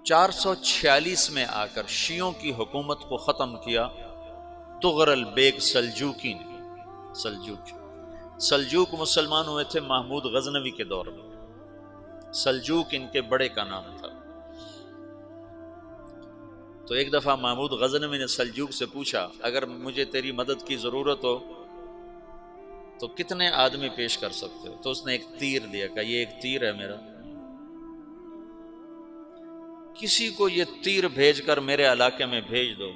446 میں آ کر شیعوں کی حکومت کو ختم کیا تغرل بیگ سلجوکی نے۔ سلجوک مسلمان ہوئے تھے محمود غزنوی کے دور میں، سلجوک ان کے بڑے کا نام تھا۔ تو ایک دفعہ محمود غزنوی نے سلجوک سے پوچھا اگر مجھے تیری مدد کی ضرورت ہو تو کتنے آدمی پیش کر سکتے ہو؟ تو اس نے ایک تیر دیا، کہا یہ ایک تیر ہے میرا، کسی کو یہ تیر بھیج کر میرے علاقے میں بھیج دو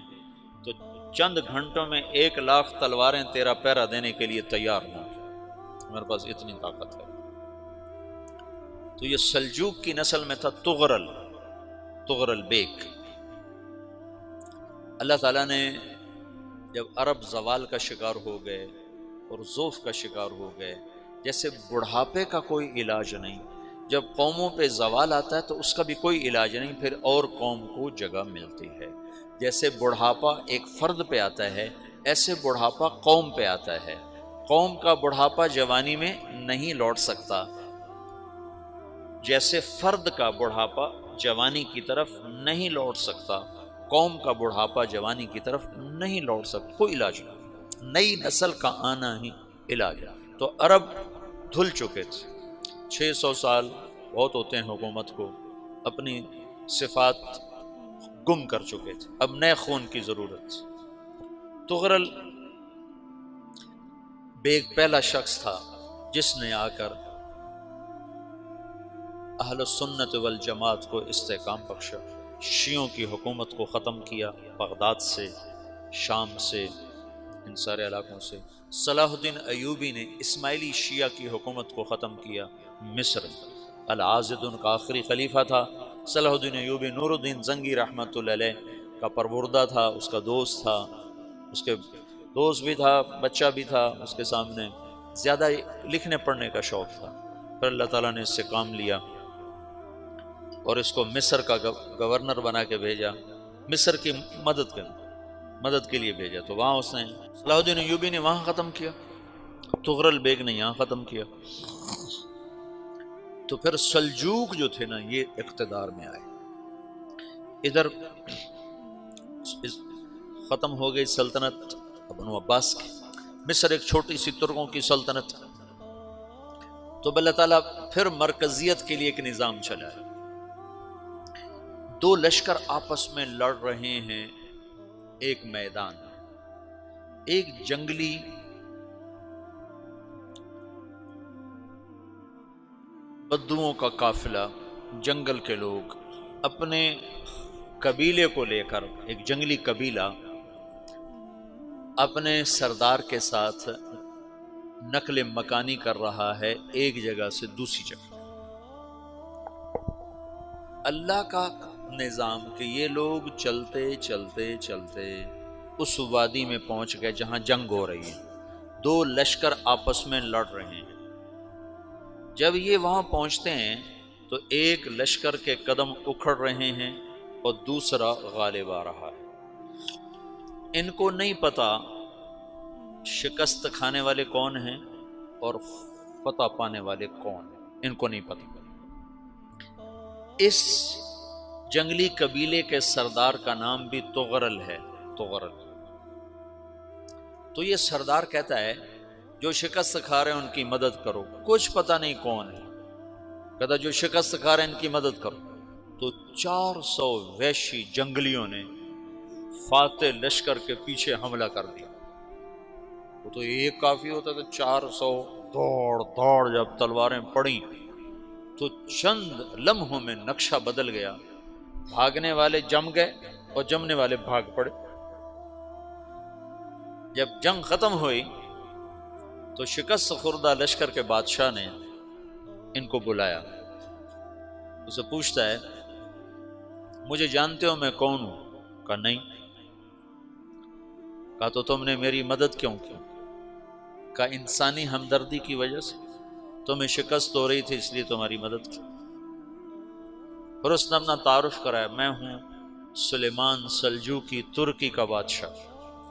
تو چند گھنٹوں میں 1,00,000 تلواریں تیرا پہرا دینے کے لیے تیار ہوں، میرے پاس اتنی طاقت ہے۔ تو یہ سلجوک کی نسل میں تھا تغرل بیگ۔ اللہ تعالیٰ نے جب عرب زوال کا شکار ہو گئے اور ضعف کا شکار ہو گئے، جیسے بڑھاپے کا کوئی علاج نہیں، جب قوموں پہ زوال آتا ہے تو اس کا بھی کوئی علاج نہیں، پھر اور قوم کو جگہ ملتی ہے۔ جیسے بڑھاپا ایک فرد پہ آتا ہے، ایسے بڑھاپا قوم پہ آتا ہے۔ قوم کا بڑھاپا جوانی میں نہیں لوٹ سکتا، جیسے فرد کا بڑھاپا جوانی کی طرف نہیں لوٹ سکتا، قوم کا بڑھاپا جوانی کی طرف نہیں لوٹ سکتا، کوئی علاج نہیں، نئی نسل کا آنا ہی علاج ہے۔ تو عرب دھل چکے تھے، 600 سال بہت ہوتے ہیں حکومت کو، اپنی صفات گم کر چکے تھے، اب نئے خون کی ضرورت تھی۔ تغرل بیگ پہلا شخص تھا جس نے آ کر اہل السنت والجماعت کو استحکام بخشا، شیعوں کی حکومت کو ختم کیا، بغداد سے، شام سے، ان سارے علاقوں سے۔ صلاح الدین ایوبی نے اسماعیلی شیعہ کی حکومت کو ختم کیا، مصر۔ العاضد ان کا آخری خلیفہ تھا۔ صلاح الدین ایوبی نور الدین زنگی رحمۃ اللہ علیہ کا پروردہ تھا، اس کا دوست تھا، اس کے دوست بھی تھا، بچہ بھی تھا اس کے سامنے، زیادہ لکھنے پڑھنے کا شوق تھا۔ پھر اللہ تعالیٰ نے اس سے کام لیا اور اس کو مصر کا گورنر بنا کے بھیجا، مصر کی مدد کے لیے بھیجا۔ تو وہاں اس نے صلاح الدین ایوبی نے وہاں ختم کیا، تغرل بیگ نے یہاں ختم کیا۔ تو پھر سلجوک جو تھے نا یہ اقتدار میں آئے، ادھر ختم ہو گئی سلطنت بنو عباس کی، مصر ایک چھوٹی سی ترکوں کی سلطنت۔ تو اللہ تعالیٰ پھر مرکزیت کے لیے ایک نظام چلایا، دو لشکر آپس میں لڑ رہے ہیں ایک میدان میں، ایک جنگلی بدوؤں کا قافلہ، جنگل کے لوگ اپنے قبیلے کو لے کر، ایک جنگلی قبیلہ اپنے سردار کے ساتھ نقل مکانی کر رہا ہے ایک جگہ سے دوسری جگہ۔ اللہ کا نظام کہ یہ لوگ چلتے چلتے چلتے اس وادی میں پہنچ گئے جہاں جنگ ہو رہی ہے، دو لشکر آپس میں لڑ رہے ہیں۔ جب یہ وہاں پہنچتے ہیں تو ایک لشکر کے قدم اکھڑ رہے ہیں اور دوسرا غالب آ رہا ہے۔ ان کو نہیں پتا شکست کھانے والے کون ہیں اور فتح پانے والے کون ہیں، ان کو نہیں پتا۔ اس جنگلی قبیلے کے سردار کا نام بھی تغرل ہے، تغرل۔ تو یہ سردار کہتا ہے جو شکست کھا رہے ہیں ان کی مدد کرو، کچھ پتہ نہیں کون ہے، کہتا جو شکست کھا رہے ہیں ان کی مدد کرو۔ تو 400 وحشی جنگلیوں نے فاتح لشکر کے پیچھے حملہ کر دیا۔ وہ تو ایک کافی ہوتا تھا، 400 دوڑ جب تلواریں پڑیں تو چند لمحوں میں نقشہ بدل گیا، بھاگنے والے جم گئے اور جمنے والے بھاگ پڑے۔ جب جنگ ختم ہوئی تو شکست خوردہ لشکر کے بادشاہ نے ان کو بلایا، اسے پوچھتا ہے مجھے جانتے ہو میں کون ہوں؟ کہا نہیں۔ کہا تو تم نے میری مدد کیوں کی؟ کہا انسانی ہمدردی کی وجہ سے، تمہیں شکست ہو رہی تھی اس لیے تمہاری مدد کی۔ پھر اس نے اپنا تعارف کرایا، میں ہوں سلیمان سلجوکی، ترکی کا بادشاہ۔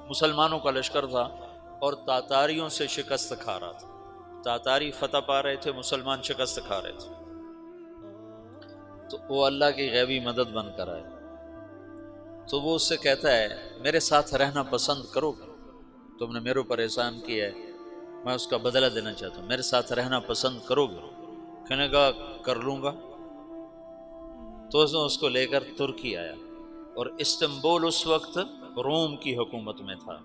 مسلمانوں کا لشکر تھا اور تاتاریوں سے شکست کھا رہا تھا. تاتاری فتح پا رہے تھے، مسلمان شکست کھا رہے تھے. تو وہ اللہ کی غیبی مدد بن کر آئے. تو وہ اس سے کہتا ہے میرے ساتھ رہنا پسند کرو گے؟ تم نے میرے اوپر احسان کیا ہے، میں اس کا بدلہ دینا چاہتا ہوں، میرے ساتھ رہنا پسند کرو گے؟ کہنے کا کر لوں گا. تو اس نے اس کو لے کر ترکی آیا، اور استنبول اس وقت روم کی حکومت میں تھا.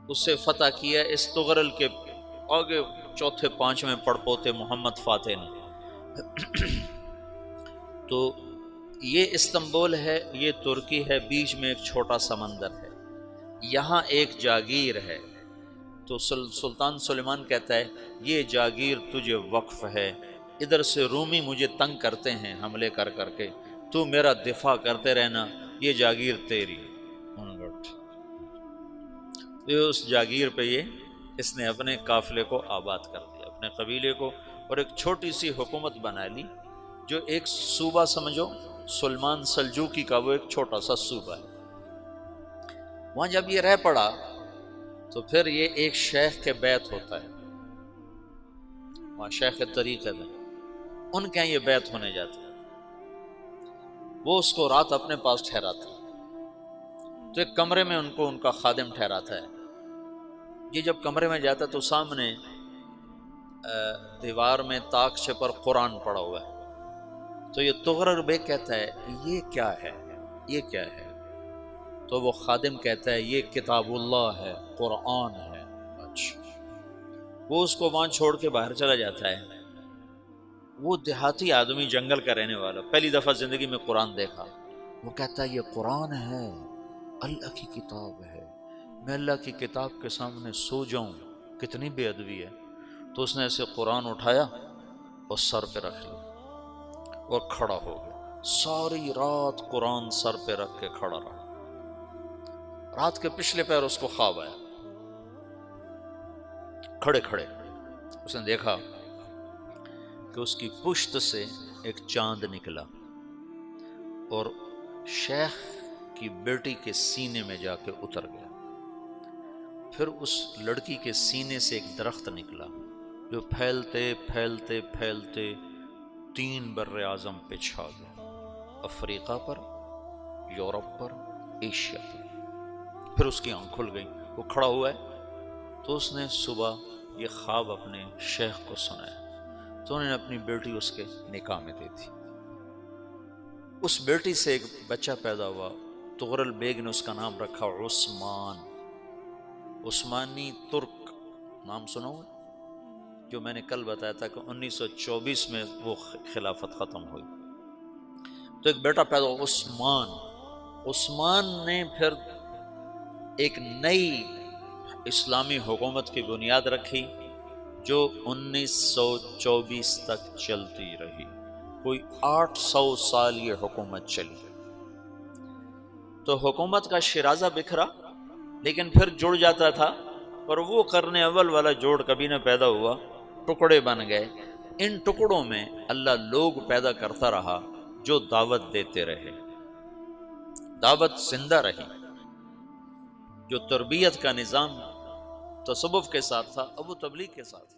اسے فتح کیا اس تغرل کے آگے چوتھے پانچویں پڑپوتے محمد فاتح نے. تو یہ استنبول ہے، یہ ترکی ہے، بیچ میں ایک چھوٹا سمندر ہے، یہاں ایک جاگیر ہے. تو سلطان سلیمان کہتا ہے یہ جاگیر تجھے وقف ہے، ادھر سے رومی مجھے تنگ کرتے ہیں حملے کر کر کے، تو میرا دفاع کرتے رہنا، یہ جاگیر تیری. اس جاگیر پہ اس نے اپنے قافلے کو آباد کر دیا، اپنے قبیلے کو، اور ایک چھوٹی سی حکومت بنا لی، جو ایک صوبہ سمجھو سلمان سلجوقی کا، وہ ایک چھوٹا سا صوبہ ہے. وہاں جب یہ رہ پڑا تو پھر یہ ایک شیخ کے بیت ہوتا ہے، وہاں شیخ طریقہ میں ان کے یہ بیت ہونے جاتا ہے. وہ اس کو رات اپنے پاس ٹھہراتا ہے، تو ایک کمرے میں ان کو ان کا خادم ٹھہراتا ہے. یہ جب کمرے میں جاتا ہے تو سامنے دیوار میں تاکچے پر قرآن پڑا ہوا ہے. تو یہ تغرل بیگ کہتا ہے یہ کیا ہے، یہ کیا ہے؟ تو وہ خادم کہتا ہے یہ کتاب اللہ ہے، قرآن ہے. اچھا. وہ اس کو وہاں چھوڑ کے باہر چلا جاتا ہے. وہ دیہاتی آدمی، جنگل کا رہنے والا، پہلی دفعہ زندگی میں قرآن دیکھا. وہ کہتا ہے یہ قرآن ہے، اللہ کی کتاب ہے، میں اللہ کی کتاب کے سامنے سو جاؤں، کتنی بے ادبی ہے. تو اس نے ایسے قرآن اٹھایا اور سر پہ رکھ لیا اور کھڑا ہو گیا. ساری رات قرآن سر پہ رکھ کے کھڑا رہا. رات کے پچھلے پہر اس کو خواب آیا، کھڑے کھڑے اس نے دیکھا کہ اس کی پشت سے ایک چاند نکلا اور شیخ کی بیٹی کے سینے میں جا کے اتر گیا. پھر اس لڑکی کے سینے سے ایک درخت نکلا جو پھیلتے پھیلتے پھیلتے 3 بر اعظم پہ چھا گیا، افریقہ پر، یورپ پر، ایشیا پر. پھر اس کی آنکھ کھل گئی، وہ کھڑا ہوا ہے. تو اس نے صبح یہ خواب اپنے شیخ کو سنایا. تو انہوں نے اپنی بیٹی اس کے نکاح میں دے دی. اس بیٹی سے ایک بچہ پیدا ہوا. تغرل بیگ نے اس کا نام رکھا عثمان. عثمانی ترک نام سنا ہوا، جو میں نے کل بتایا تھا کہ 1924 میں وہ خلافت ختم ہوئی. تو ایک بیٹا پیدا ہوا عثمان. عثمان نے پھر ایک نئی اسلامی حکومت کی بنیاد رکھی جو 1924 تک چلتی رہی. کوئی 800 سال یہ حکومت چلی. تو حکومت کا شیرازہ بکھرا لیکن پھر جڑ جاتا تھا، اور وہ قرن اول والا جوڑ کبھی نہ پیدا ہوا، ٹکڑے بن گئے. ان ٹکڑوں میں اللہ لوگ پیدا کرتا رہا جو دعوت دیتے رہے، دعوت زندہ رہی. جو تربیت کا نظام تصوف کے ساتھ تھا اب وہ تبلیغ کے ساتھ.